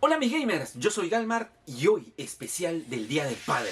Hola mis gamers, yo soy Galmar y hoy especial del Día del Padre.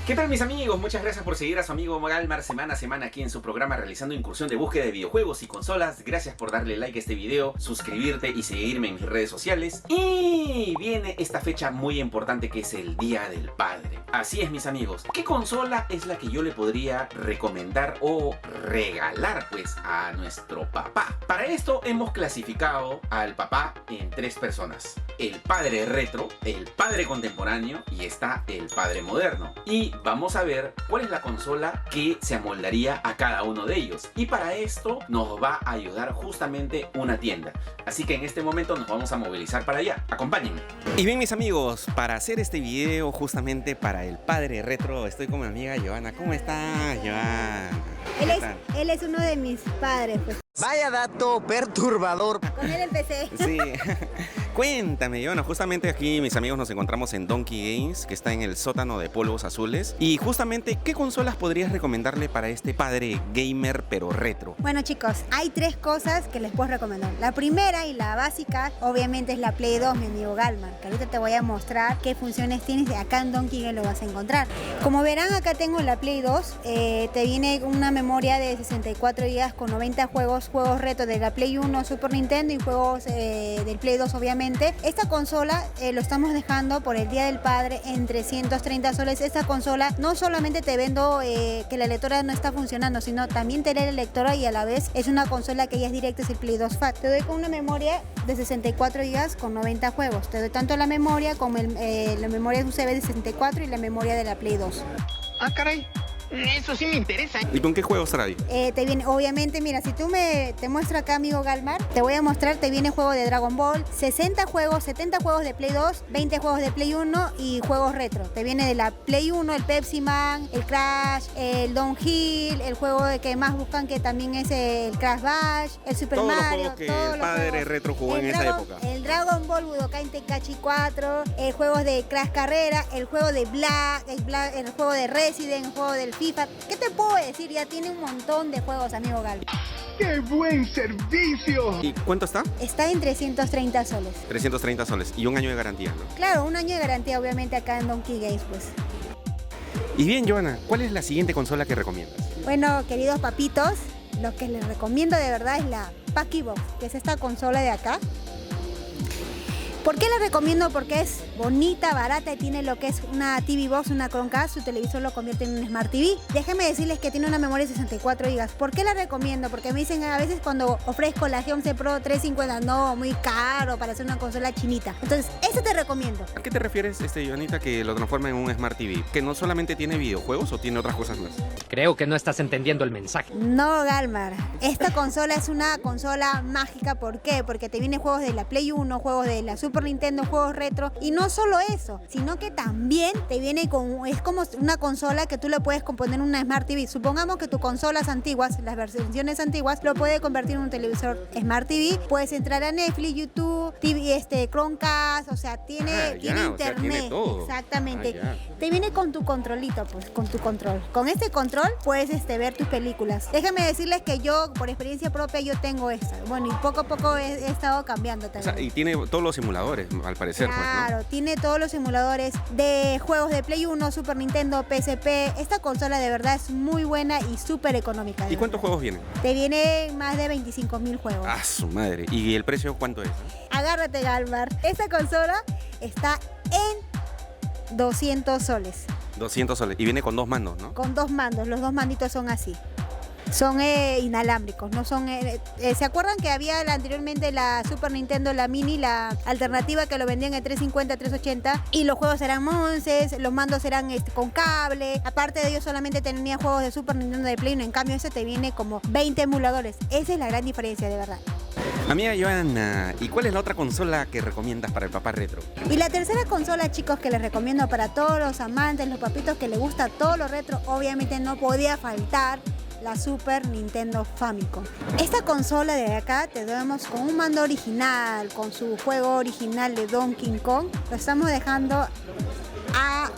¿Qué tal mis amigos? Muchas gracias por seguir a su amigo Galmar semana a semana aquí en su programa realizando incursión de búsqueda de videojuegos y consolas. Gracias por darle like a este video, suscribirte y seguirme en mis redes sociales. Y viene esta fecha muy importante que es el Día del Padre. Así es mis amigos, ¿qué consola es la que yo le podría recomendar o regalar pues a nuestro papá? Para esto hemos clasificado al papá en tres personas: el padre retro, el padre contemporáneo y está el padre moderno. Y vamos a ver cuál es la consola que se amoldaría a cada uno de ellos. Y para esto nos va a ayudar justamente una tienda. Así que en este momento nos vamos a movilizar para allá. Acompáñenme. Y bien mis amigos, para hacer este video justamente para el padre retro, estoy con mi amiga Joana. ¿Cómo estás, Joana? Él es uno de mis padres, pues. Vaya dato perturbador. Con él empecé. Sí. Cuéntame, Joana, justamente aquí mis amigos nos encontramos en Donkey Games, que está en el sótano de Polvos Azules. Y justamente, ¿qué consolas podrías recomendarle para este padre gamer pero retro? Bueno chicos, hay tres cosas que les puedo recomendar. La primera y la básica, obviamente es la Play 2, mi amigo Galmar, que ahorita te voy a mostrar qué funciones tienes y acá en Donkey Games lo vas a encontrar. Como verán, acá tengo la Play 2, te viene una memoria de 64 GB con 90 juegos retro de la Play 1, Super Nintendo y juegos del Play 2 obviamente. Esta consola lo estamos dejando por el Día del Padre en 330 soles. Esta consola no solamente te vendo que la lectora no está funcionando, sino también te lee la lectora y a la vez es una consola que ya es directa, es el Play 2 Fat. Te doy con una memoria de 64 GB con 90 juegos. Te doy tanto la memoria como la memoria USB de 64 y la memoria de la Play 2. Ah, caray. Eso sí me interesa. ¿Y con qué juegos trae? Te viene, obviamente, mira, si tú te muestro acá, amigo Galmar, te voy a mostrar, te viene juego de Dragon Ball, 60 juegos, 70 juegos de Play 2, 20 juegos de Play 1 y juegos retro. Te viene de la Play 1 el Pepsi Man, el Crash, el Downhill, el juego de que más buscan que también es el Crash Bash, el Super Mario, todos los juegos que el padre retro jugó en esa época. El Dragon Ball Budokai Tenkaichi 4, el juego de Crash Carrera, el juego de el juego de Resident, el juego del FIFA. ¿Qué te puedo decir? Ya tiene un montón de juegos, amigo Gal. ¡Qué buen servicio! ¿Y cuánto está? Está en 330 soles. 330 soles y un año de garantía, ¿no? Claro, un año de garantía obviamente acá en Donkey Games, pues. Y bien, Joana, ¿cuál es la siguiente consola que recomiendas? Bueno, queridos papitos, lo que les recomiendo de verdad es la Pakibox, que es esta consola de acá. ¿Por qué la recomiendo? Porque es bonita, barata y tiene lo que es una TV Box, una Chromecast. Su televisor lo convierte en un Smart TV. Déjenme decirles que tiene una memoria de 64 GB. ¿Por qué la recomiendo? Porque me dicen a veces cuando ofrezco la G11 Pro 350, no, muy caro para hacer una consola chinita. Entonces, esta te recomiendo. ¿A qué te refieres, Joanita, que lo transforma en un Smart TV? ¿Que no solamente tiene videojuegos o tiene otras cosas más? Creo que no estás entendiendo el mensaje. No, Galmar. Esta consola es una consola mágica. ¿Por qué? Porque te vienen juegos de la Play 1, juegos de la Super Nintendo, juegos retro. Y no solo eso, sino que también te viene es como una consola que tú le puedes componer en una Smart TV. Supongamos que tus consolas antiguas, las versiones antiguas, lo puedes convertir en un televisor Smart TV. Puedes entrar a Netflix, YouTube, TV, Chromecast, o sea, tiene internet. O sea, tiene todo. Exactamente. Te viene con tu controlito, pues, con tu control. Con este control puedes ver tus películas. Déjenme decirles que yo, por experiencia propia, yo tengo esta. Bueno, y poco a poco he estado cambiando también. O sea, y tiene todos los simuladores, al parecer, claro, pues, ¿no? Tiene todos los simuladores de juegos de Play 1, Super Nintendo, PSP. Esta consola de verdad es muy buena y súper económica. ¿Y cuántos juegos vienen? Te viene más de 25.000 juegos. ¡Ah, su madre! ¿Y el precio cuánto es? Agárrate, Galmar. Esta consola está en 200 soles. 200 soles. Y viene con dos mandos, ¿no? Con dos mandos. Los dos manditos son así. Son inalámbricos, no son... ¿se acuerdan que había anteriormente la Super Nintendo, la Mini, la alternativa que lo vendían en 350, 380? Y los juegos eran monces, los mandos eran con cable. Aparte de ellos solamente tenía juegos de Super Nintendo de Play 1. En cambio ese te viene como 20 emuladores. Esa es la gran diferencia, de verdad. Amiga Joana, ¿y cuál es la otra consola que recomiendas para el papá retro? Y la tercera consola, chicos, que les recomiendo para todos los amantes, los papitos que les gusta todo lo retro, obviamente no podía faltar la Super Nintendo Famicom. Esta consola de acá te damos con un mando original, con su juego original de Donkey Kong. Lo estamos dejando a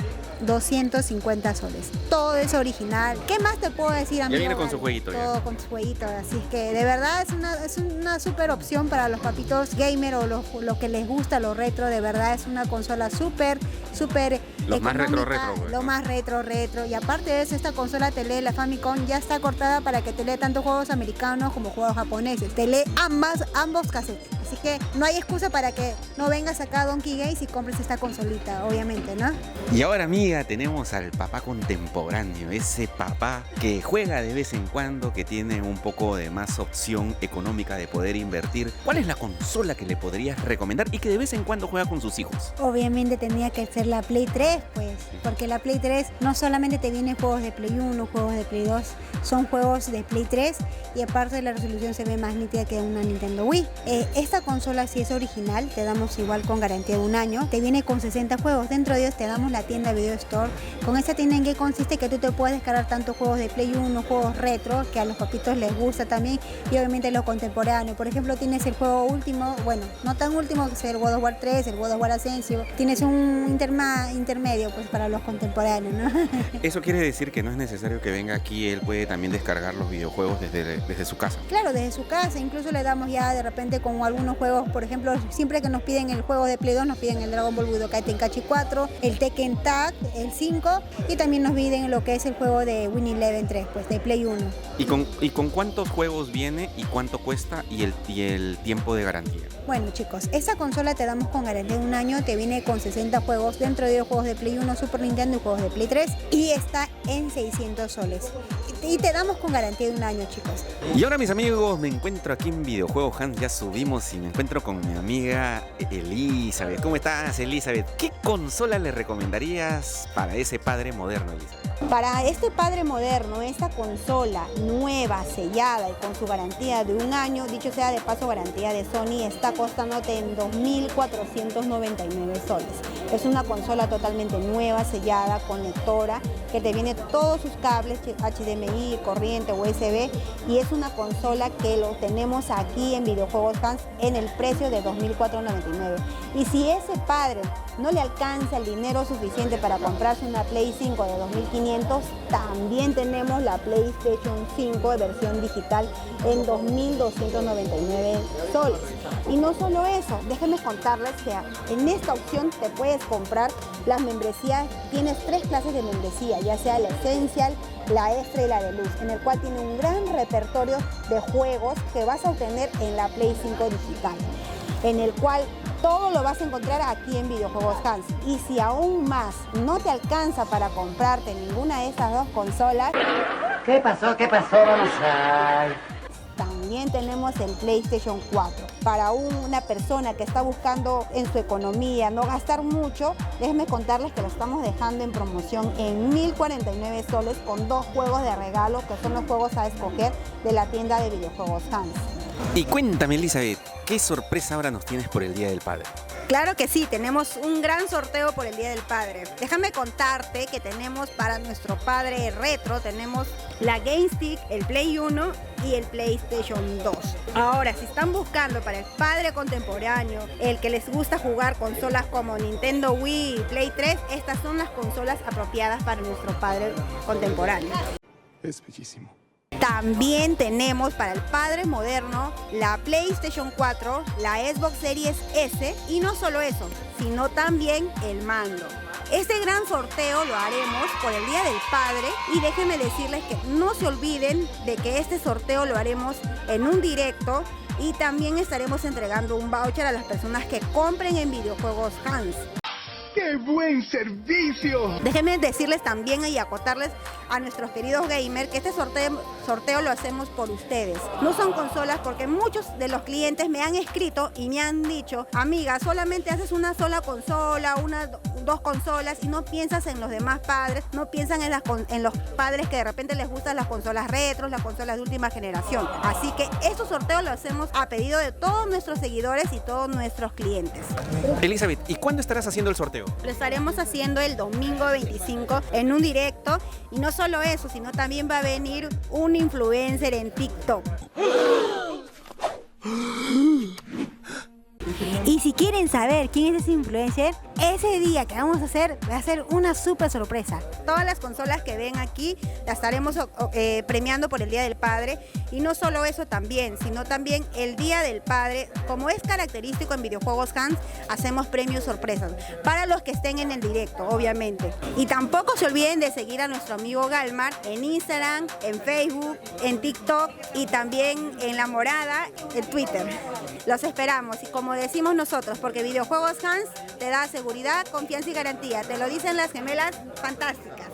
250 soles. Todo es original. ¿Qué más te puedo decir, amigo? Ya viene con su jueguito. Todo Ya. con su jueguito. Así que de verdad es una super opción para los papitos gamer o lo que les gusta, lo retro. De verdad es una consola súper Los más económica, retro, pues, lo ¿no? más retro. Y aparte de eso, esta consola te lee la Famicom, ya está cortada para que te lee tanto juegos americanos como juegos japoneses. Te lee ambos cassettes. Así que no hay excusa para que no vengas acá a Donkey Games y compres esta consolita, obviamente, ¿no? Y ahora, amiga, tenemos al papá contemporáneo, ese papá que juega de vez en cuando, que tiene un poco de más opción económica de poder invertir. ¿Cuál es la consola que le podrías recomendar y que de vez en cuando juega con sus hijos? Obviamente tenía que ser la Play 3, pues, porque la Play 3 no solamente te vienen juegos de Play 1, juegos de Play 2, son juegos de Play 3 y aparte la resolución se ve más nítida que una Nintendo Wii. Esta consola sí es original, te damos igual con garantía de un año, te viene con 60 juegos, dentro de ellos te damos la tienda Video Store. Con esta tienda, ¿en qué consiste? Que tú te puedes descargar tanto juegos de Play 1, juegos retro, que a los papitos les gusta también, y obviamente los contemporáneos. Por ejemplo, tienes el juego último, bueno, no tan último, que es el God of War 3, el God of War Ascension, tienes un intermedio pues para los contemporáneos, ¿no? Eso quiere decir que no es necesario que venga aquí, él puede también descargar los videojuegos desde su casa. Claro, desde su casa, incluso le damos ya de repente con algunos juegos, por ejemplo, siempre que nos piden el juego de Play 2, nos piden el Dragon Ball Budokai Tenkaichi 4, el Tekken Tag, el 5, y también nos piden lo que es el juego de Winning Eleven 3, pues de Play 1. ¿Y con cuántos juegos viene y cuánto cuesta y el tiempo de garantía? Bueno, chicos, esta consola te damos con garantía de un año, te viene con 60 juegos, dentro de ellos juegos de Play 1, Super Nintendo y juegos de Play 3, y está en 600 soles. Y te damos con garantía de un año, chicos. Y ahora, mis amigos, me encuentro aquí en Videojuego Hans, ya subimos y me encuentro con mi amiga Elizabeth. ¿Cómo estás, Elizabeth? ¿Qué consola le recomendarías para ese padre moderno, Elizabeth? Para este padre moderno, esta consola nueva, sellada y con su garantía de un año, dicho sea de paso garantía de Sony, está costándote en 2.499 soles. Es una consola totalmente nueva, sellada, con lectora, que te viene todos sus cables HDMI, corriente, USB, y es una consola que lo tenemos aquí en Videojuegos Hans en el precio de 2.499. Y si ese padre no le alcanza el dinero suficiente para comprarse una Play 5 de 2.500, también tenemos la PlayStation 5 de versión digital en 2.299 soles. Y no solo eso, déjenme contarles que en esta opción te puedes comprar las membresías. Tienes 3 clases de membresía, ya sea la Essential, la Extra y la Deluxe, en el cual tiene un gran repertorio de juegos que vas a obtener en la Play 5 digital, en el cual todo lo vas a encontrar aquí en Videojuegos Hans. Y si aún más no te alcanza para comprarte ninguna de estas dos consolas, ¿Qué pasó? Vamos a... también tenemos el PlayStation 4. Para una persona que está buscando en su economía no gastar mucho, déjenme contarles que lo estamos dejando en promoción en 1.049 soles con 2 juegos de regalo, que son los juegos a escoger de la tienda de Videojuegos Hans. Y cuéntame, Elizabeth, ¿qué sorpresa ahora nos tienes por el Día del Padre? Claro que sí, tenemos un gran sorteo por el Día del Padre. Déjame contarte que tenemos para nuestro padre retro, tenemos la GameStick, el Play 1 y el PlayStation 2. Ahora, si están buscando para el padre contemporáneo, el que les gusta jugar consolas como Nintendo Wii y Play 3, estas son las consolas apropiadas para nuestro padre contemporáneo. Es bellísimo. También tenemos para el padre moderno la PlayStation 4, la Xbox Series S, y no solo eso, sino también el mando. Este gran sorteo lo haremos por el Día del Padre y déjenme decirles que no se olviden de que este sorteo lo haremos en un directo y también estaremos entregando un voucher a las personas que compren en Videojuegos Hans. ¡Qué buen servicio! Déjenme decirles también y acotarles a nuestros queridos gamers que este sorteo lo hacemos por ustedes. No son consolas porque muchos de los clientes me han escrito y me han dicho: amiga, solamente haces una sola consola, dos consolas y no piensas en los demás padres, no piensan en los padres que de repente les gustan las consolas retros, las consolas de última generación. Así que estos sorteos los hacemos a pedido de todos nuestros seguidores y todos nuestros clientes. Elizabeth, ¿y cuándo estarás haciendo el sorteo? Lo estaremos haciendo el domingo 25 en un directo. Y no solo eso, sino también va a venir un influencer en TikTok. Y si quieren saber quién es ese influencer, ese día que vamos a hacer va a ser una súper sorpresa. Todas las consolas que ven aquí las estaremos premiando por el Día del Padre. Y no solo eso también, sino también el Día del Padre, como es característico en Videojuegos Hans, hacemos premios sorpresas para los que estén en el directo, obviamente. Y tampoco se olviden de seguir a nuestro amigo Galmar en Instagram, en Facebook, en TikTok y también en La Morada, en Twitter. Los esperamos y como decimos nosotros, porque Videojuegos Hans te da seguridad, confianza y garantía. Te lo dicen las gemelas fantásticas.